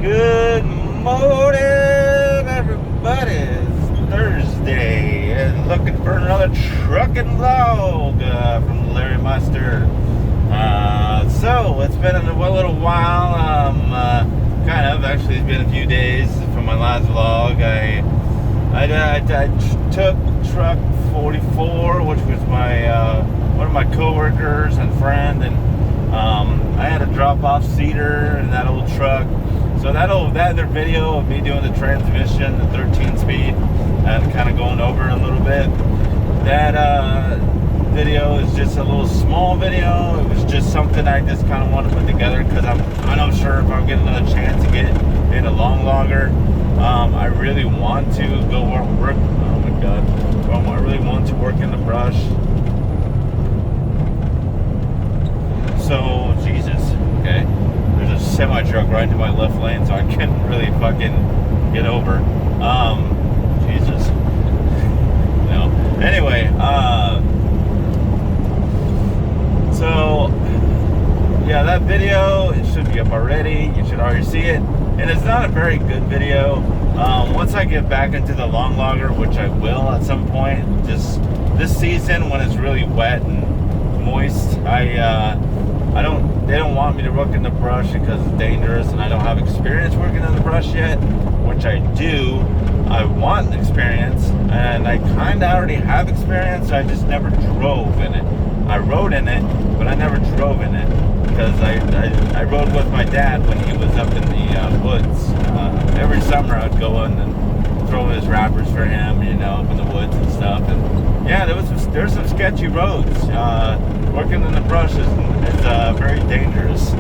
Good morning, everybody. It's Thursday and looking for another trucking vlog from Larry Meister. So it's been a little while. Actually, it's been a few days from my last vlog. I took truck 44, which was my one of my coworkers and friend, and I had to drop off Cedar in that old truck. So that other video of me doing the transmission, the 13 speed, and kind of going over a little bit, that video is just a little small video. It was just something I just kind of want to put together because I'm not sure if I'm getting another chance to get in a long logger. I really want to go work. Oh my god! I really want to work in the brush. So Jesus, okay. There's a semi truck right into my left lane, so I couldn't really fucking get over. Jesus. No. Anyway, so yeah, that video, it should be up already. You should already see it, and it's not a very good video. Once I get back into the long logger, which I will at some point, just this season when it's really wet and moist, they don't want me to work in the brush because it's dangerous, and I don't have experience working in the brush yet, which I do. I want experience, and I kind of already have experience. I just never drove in it. I rode in it, but I never drove in it because I rode with my dad when he was up in the woods. Every summer I'd go in and throw his wrappers for him, up in the woods and stuff. And yeah, there's some sketchy roads. Working in the brush is very dangerous.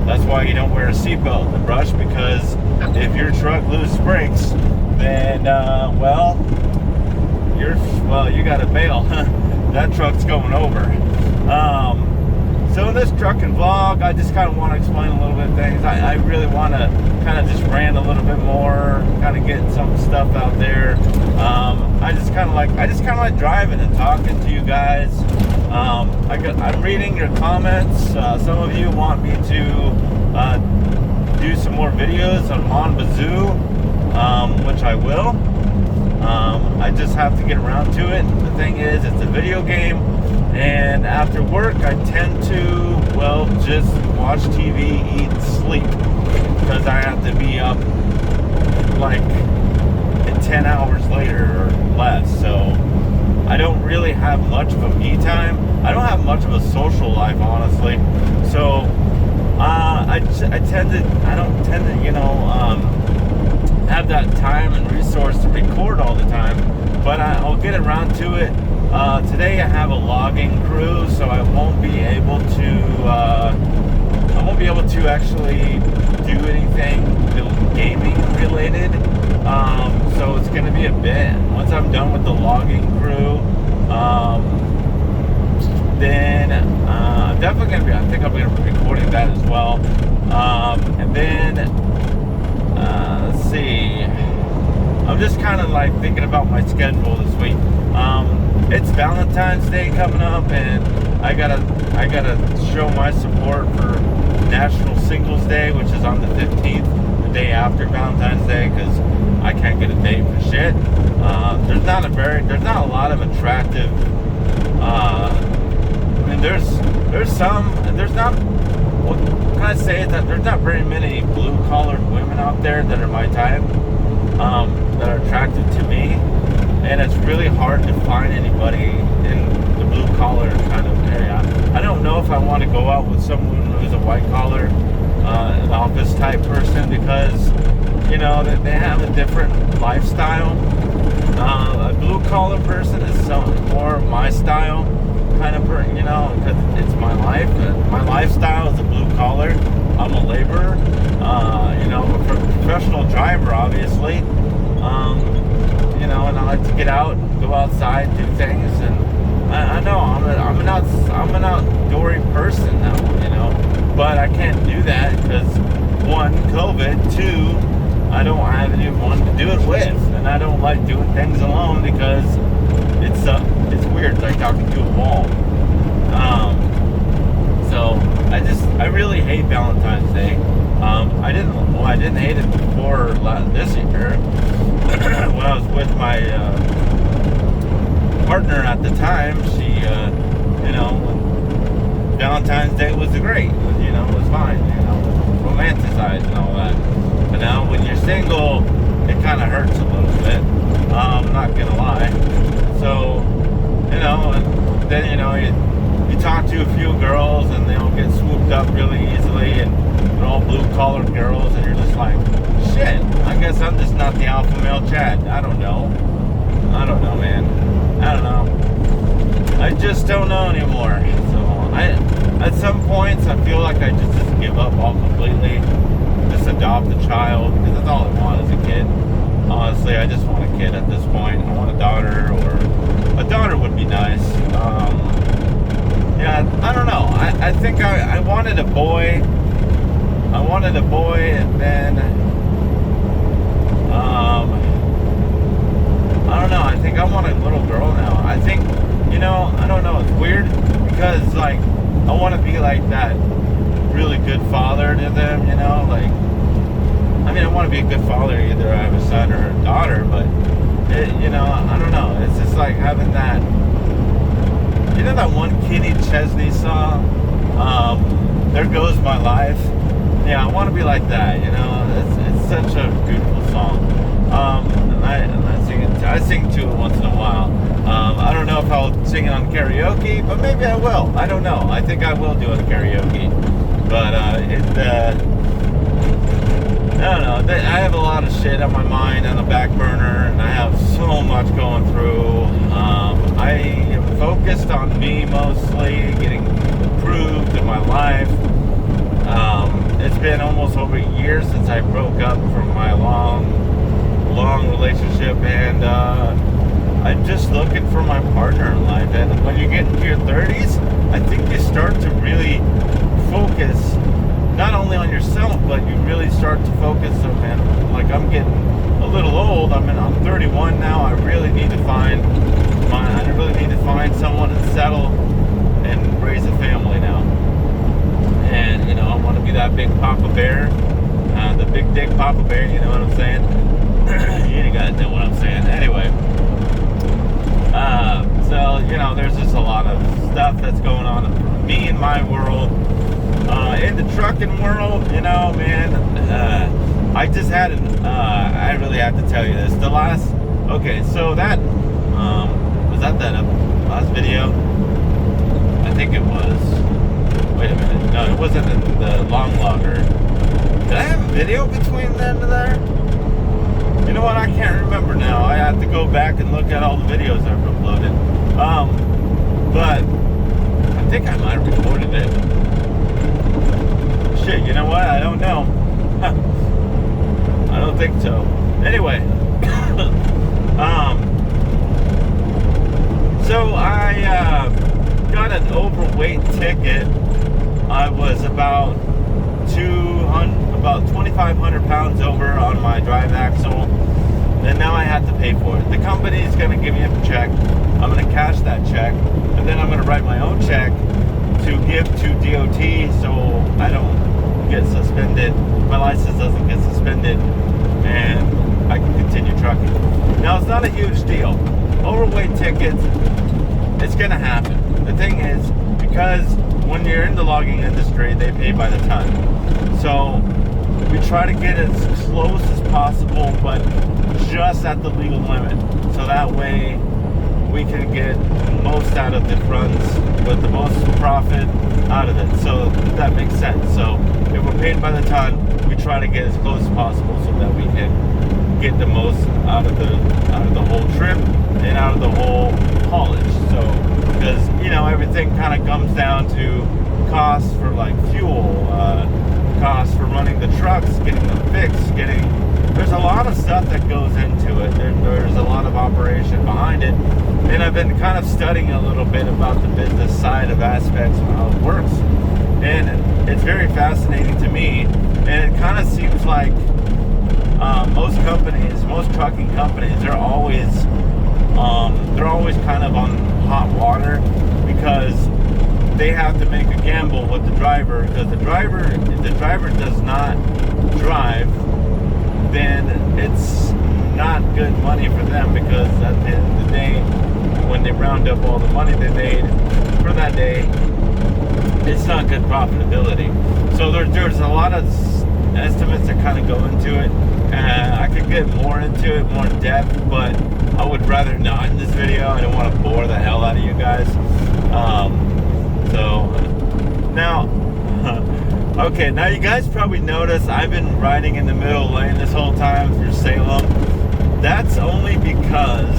That's why you don't wear a seatbelt in the brush, because if your truck loses brakes, then you got to bail. That truck's going over. So in this trucking vlog, I just kind of want to explain a little bit of things. I really want to kind of just rant a little bit more, kind of get some stuff out there. I just kind of like driving and talking to you guys. I'm reading your comments. Some of you want me to do some more videos on Monbazoo, which I will. I just have to get around to it. The thing is, it's a video game, and after work I tend to, just watch TV, eat, sleep, because I have to be up like 10 hours later or less. So I don't really have much of a me time. I don't have much of a social life, honestly. So I don't tend to, have that time and resource to record all the time. But I'll get around to it. Today I have a logging crew, so I won't be able to actually do anything gaming related. So it's going to be a bit. Once I'm done with the logging crew, then definitely going to be, I think I'm going to be recording that as well. And then, let's see, I'm just kind of like thinking about my schedule this week. It's Valentine's Day coming up, and I gotta show my support for National Singles Day, which is on the 15th, the day after Valentine's Day, because I can't get a date for shit. There's not a lot of attractive. There's some, and there's not. What can I say is that there's not very many blue-collared women out there that are my type, that are attractive to me, and it's really hard to find anybody in the blue-collar kind of area. I don't know if I want to go out with someone who's a white-collar, an office type person, because they have a different lifestyle. A blue-collar person is more my style kind of person, because it's my life. My lifestyle is a blue collar. I'm a laborer, I'm a professional driver, obviously. And I like to get out, go outside, do things, and I know I'm an outdoorsy person now, but I can't do that because, one, COVID, two, I don't have anyone to do it with, and I don't like doing things alone because it's weird. It's like talking to a wall. So I really hate Valentine's Day. I didn't I didn't hate it before this year when I was with my partner at the time. She, Valentine's Day was great. It was fine. Romanticized and all that. But now when you're single, it kind of hurts a little bit. I'm not gonna lie. So, and then you talk to a few girls and they'll get swooped up really easily, and they're all blue-collar girls, and you're just like, shit, I guess I'm just not the alpha male Chad. I don't know, man. I don't know. I just don't know anymore. So at some points, I feel like I just give up all completely. Just adopt a child, because that's all I want as a kid. Honestly, I just want a kid at this point. I want a daughter, or a daughter would be nice. Yeah, I don't know. I think I wanted a boy. And then I don't know. I think I want a little girl now. I think, I don't know. It's weird because like I want to be like that really good father to them. I want to be a good father. Either I have a son or a daughter, but I don't know. It's just like having that. That one Kenny Chesney song, There Goes My Life? Yeah, I want to be like that, It's such a beautiful song. And I sing to it once in a while. I don't know if I'll sing it on karaoke, but maybe I will. I don't know. I think I will do it on karaoke. But I don't know. I have a lot of shit on my mind on the back burner, and I have so much going through. I am focused on me mostly, getting improved in my life. It's been almost over a year since I broke up from my long relationship, and I'm just looking for my partner in life. And when you get into your 30s, I think you start to really focus not only on yourself, but you really start to focus on, man, like I'm getting a little old. I'm 31 now. I really need to find someone and settle and raise a family now. And I want to be that big Papa Bear, the big dick Papa Bear. You know what I'm saying? You gotta know what I'm saying. Anyway, so there's just a lot of stuff that's going on in me in my world. In the trucking world, man, I just had I really have to tell you this. So that, was that last video? I think it was. Wait a minute. No, it wasn't in the long logger. Did I have a video between then and there? You know what? I can't remember now. I have to go back and look at all the videos I've uploaded. But I think I might have recorded it. Shit, you know what? I don't know. I don't think so. Anyway, so I got an overweight ticket. I was about 2,500 pounds over on my drive axle, and now I have to pay for it. The company is going to give me a check. I'm going to cash that check, and then I'm going to write my own check to give to DOT so I don't get suspended, my license doesn't get suspended, and I can continue trucking. Now, it's not a huge deal. Overweight tickets, it's going to happen. The thing is, because when you're in the logging industry, they pay by the ton. So we try to get as close as possible, but just at the legal limit. So that way we can get most out of the runs with the most profit out of it. So that makes sense. So if we're paid by the ton, we try to get as close as possible so that we can get the most out of the whole trip and out of the whole haulage. So because everything kind of comes down to costs for like fuel, costs for running the trucks, getting them fixed, there's a lot of stuff that goes into it. There's a lot of operation behind it. And I've been kind of studying a little bit about the business side of aspects of how it works. And it's very fascinating to me. And it kind of seems like most trucking companies, they're always kind of on hot water because they have to make a gamble with the driver, because if the driver does not drive, then it's not good money for them, because at the end of the day, when they round up all the money they made for that day, it's not good profitability. So there's a lot of estimates that kind of go into it. I could get more into it, more in depth, but I would rather not in this video. I don't want to bore the hell out of you guys. So now, okay, now you guys probably noticed I've been riding in the middle lane this whole time through Salem. That's only because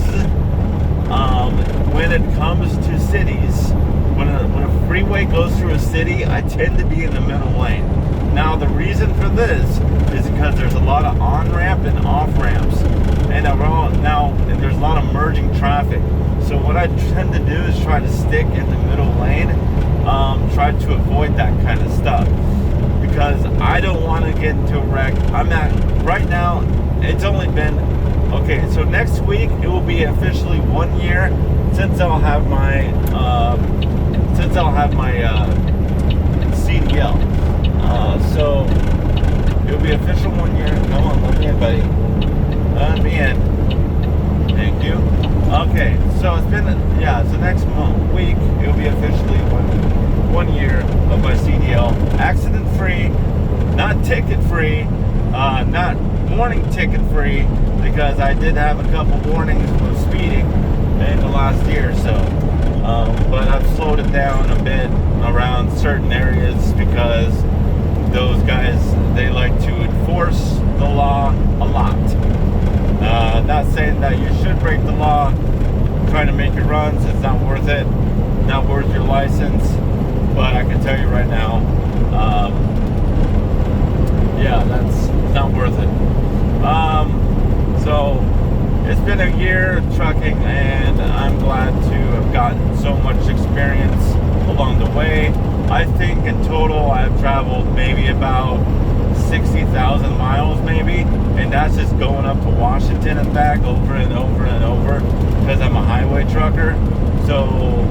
when it comes to cities, when a freeway goes through a city, I tend to be in the middle lane. Now the reason for this is because there's a lot of on-ramp and off-ramps, and there's a lot of merging traffic. So what I tend to do is try to stick in the middle lane, try to avoid that kind of stuff, because I don't want to get into a wreck. Right now, it's only been, okay, so next week it will be officially 1 year since I'll have my CDL. So it'll be official 1 year. Come on, let me in, buddy. Let me in. Thank you. Okay, so it's been, so next week it'll be officially one year of my CDL. Accident free, not ticket free, not warning ticket free, because I did have a couple warnings for speeding in the last year or so. But I've slowed it down a bit around certain areas, because those guys, they like to enforce the law a lot. Not saying that you should break the law trying to make your runs. It's not worth it, not worth your license. But I can tell you right now, that's not worth it. So it's been a year of trucking, and I'm glad to have gotten so much experience along the way. I think in total I've traveled maybe about 60,000 miles maybe, and that's just going up to Washington and back over and over and over, because I'm a highway trucker. So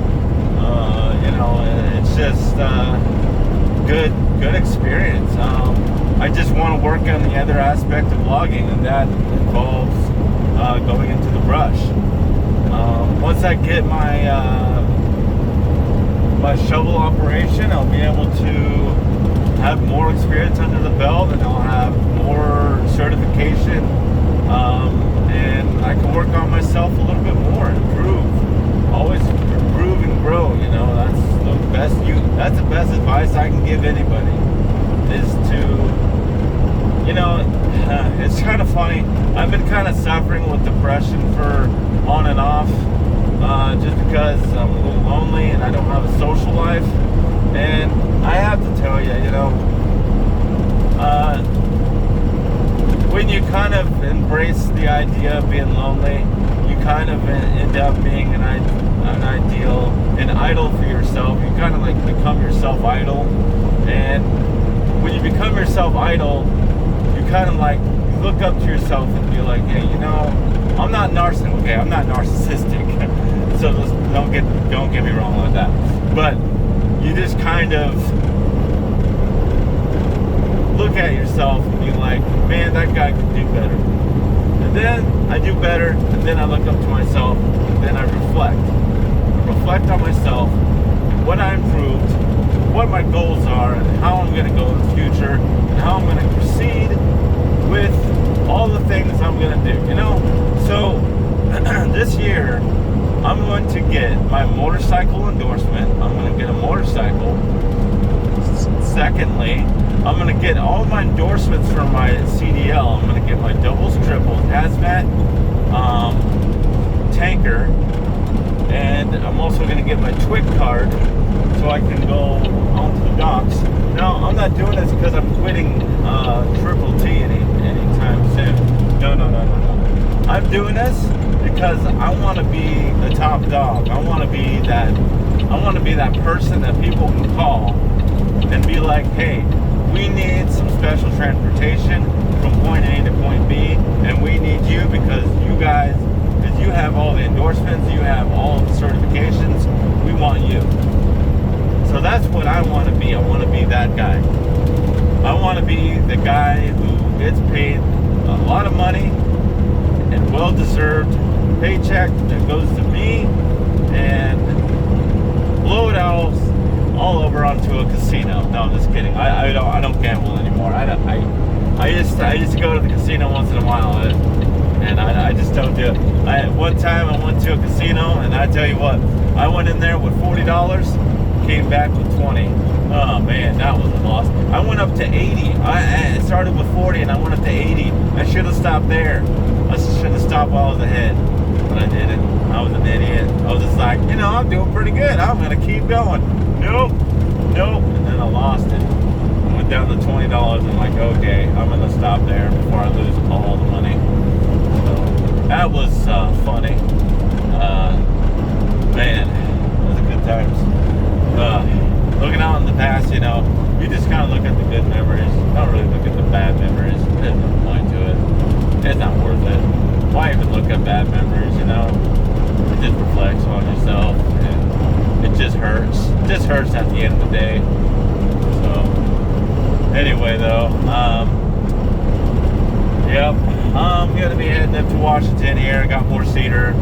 it's just good experience. I just want to work on the other aspect of logging, and that involves going into the brush. Once I get my shovel operation, I'll be able to have more experience under the belt, and I'll have more certification, and I can work on myself a little bit more, improve, always improve and grow. That's the best advice I can give anybody, is to, it's kind of funny. I've been kind of suffering with depression for on and off, just because I'm a little lonely and I don't have a social life. And I have to tell you, when you kind of embrace the idea of being lonely, you kind of end up being an idol for yourself. You kind of like become your self-idol. And when you become your self-idol, you kind of like look up to yourself and be like, hey, I'm not narcissistic. Okay, I'm not narcissistic. So don't get me wrong with that. But you just kind of look at yourself and be like, man, that guy could do better. And then I do better, and then I look up to myself, and then I reflect. I reflect on myself, what I improved, what my goals are, and how I'm going to go in the future, and how I'm going to proceed with all the things I'm going to do, So this year, I'm going to get my motorcycle endorsement. I'm going to get a motorcycle. Secondly, I'm going to get all my endorsements for my CDL. I'm going to get my doubles, triples, hazmat, tanker, and I'm also going to get my TWIC card so I can go onto the docks. Now, I'm not doing this because I'm quitting Triple T anytime soon. No. I'm doing this because I want to be the top dog. I want to be that person that people can call and be like, hey, we need some special transportation from point A to point B, and we need you because you have all the endorsements, you have all the certifications, we want you. So that's what I want to be. I want to be that guy. I want to be the guy who gets paid a lot of money and well-deserved paycheck that goes to me and blow it all over onto a casino. No, I'm just kidding. I don't gamble anymore. I used to go to the casino once in a while, and I just don't do it. One time I went to a casino, and I tell you what, I went in there with $40, came back with 20. Oh man, that was a loss. I went up to 80. I started with 40 and I went up to 80. I should have stopped there. I should have stopped while I was ahead, but I didn't. I was an idiot. I was just like, I'm doing pretty good. I'm gonna keep going. Nope, and then I lost it. I went down to $20. I'm like, okay, I'm gonna stop there before I lose all the money. So that was funny. Man, those are good times. Looking out in the past, you just kind of look at the good memories. Don't really look at the bad memories. There's no point to it. It's not worth it. Why even look at bad memories, It just reflects on yourself, and it just hurts. It just hurts at the end of the day. So, anyway, though, yep, I'm going to be heading up to Washington here. I got more cedar.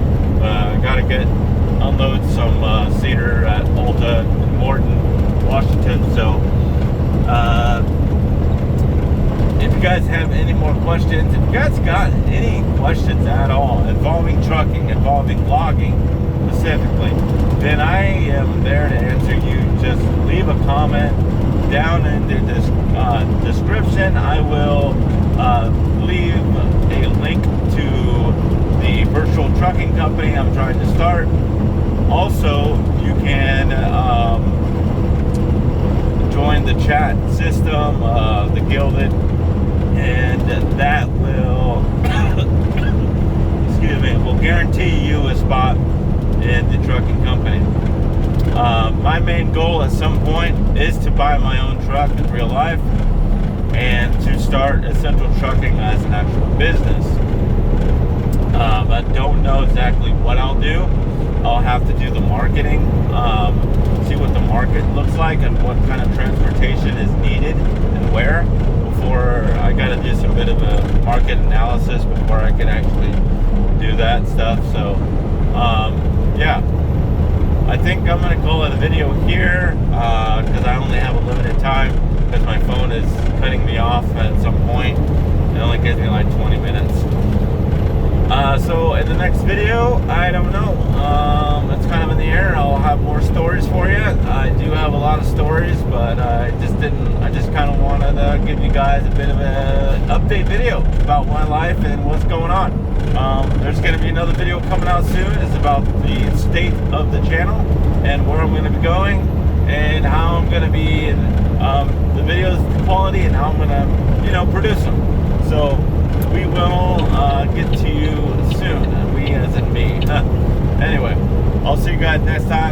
Got to unload some cedar at Alta in Morton, Washington. So if you guys have any more questions, if you guys got any questions at all involving trucking, involving vlogging specifically, then I am there to answer you. Just leave a comment down in the description. I will leave a link to the virtual trucking company I'm trying to start. Also, you can join the chat system, the Gilded, and that will excuse me, will guarantee you a spot in the trucking company. My main goal at some point is to buy my own truck in real life and to start Essential Trucking as an actual business. I don't know exactly what I'll do. I'll have to do the marketing, see what the market looks like and what kind of transportation is needed and where, before I got to do some bit of a market analysis before I can actually do that stuff. So yeah, I think I'm going to call it a video here because I only have a limited time because my phone is cutting me off at some point. It only gives me like 20 minutes. So in the next video, I don't know. It's kind of in the air. I'll have more stories for you. I do have a lot of stories, but I just kind of wanted to give you guys a bit of an update video about my life and what's going on. There's going to be another video coming out soon. It's about the state of the channel and where I'm going to be going and how I'm going to be in the videos quality and how I'm going to, produce them. So we will get to you soon. We as in me. Anyway, I'll see you guys next time.